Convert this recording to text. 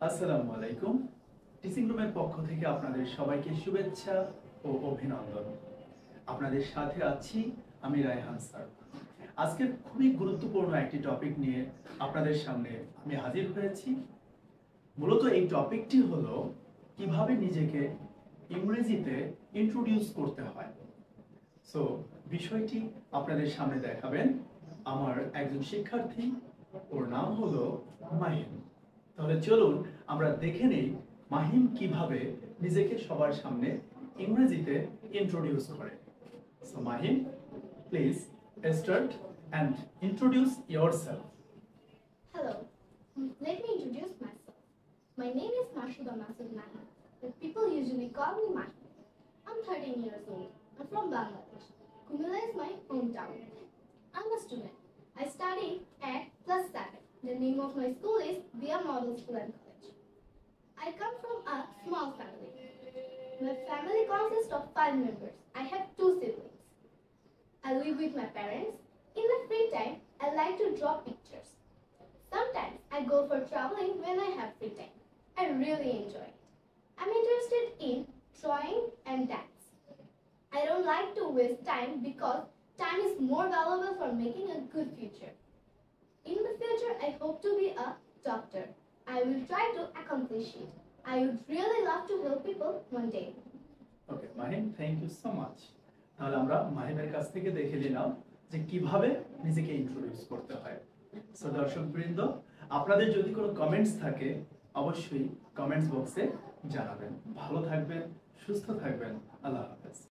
আসসালামু আলাইকুম। টিচিং রুমের পক্ষ থেকে আপনাদের সবাইকে শুভেচ্ছা ও অভিনন্দন। আপনাদের সাথে আছি আমি রায়হান স্যার। আজকের খুবই গুরুত্বপূর্ণ একটি টপিক নিয়ে আপনাদের সামনে আমি হাজির হয়েছি। মূলত এই টপিকটি হলো কিভাবে নিজেকে ইংরেজিতে ইন্ট্রোডিউস করতে হয়। সো বিষয়টি আপনাদের সামনে দেখাবেন আমার একজন শিক্ষার্থী, ওর নাম হলো মাহিম। তাহলে চলুন আমরা দেখে নেই মাহিম কিভাবে নিজেকে সবার সামনে ইংরেজিতে ইন্ট্রোডিউস করে। So Mahim, please start and introduce yourself. Hello, let me introduce myself. My name is Mashuda Masud Mahi, but people usually call me Mahi. I'm 13 years old. I'm from Bangladesh. Kumila is my hometown. I'm a student. I study at +7. The name of my school is Bia Model School and College. I come from a small family. My family consists of 5 members. I have 2 siblings. I live with my parents. In my free time, I like to draw pictures. Sometimes I go for traveling when I have free time. I really enjoy it. I'm interested in drawing and dance. I don't like to waste time because time is more valuable for making a good future. In the future, I hope to be a doctor. I will try to accomplish it. I would really love to help people one day. Okay Mahim, thank you so much. তাহলে আমরা মাহিমের কাছ থেকে দেখে নিলাম যে কিভাবে নিজেকে introduce করতে হয়। সো দর্শকবৃন্দ, আপনাদের যদি কোনো কমেন্টস থাকে অবশ্যই কমেন্টস বক্সে জানাবেন। ভালো থাকবেন, সুস্থ থাকবেন। আল্লাহ হাফেজ।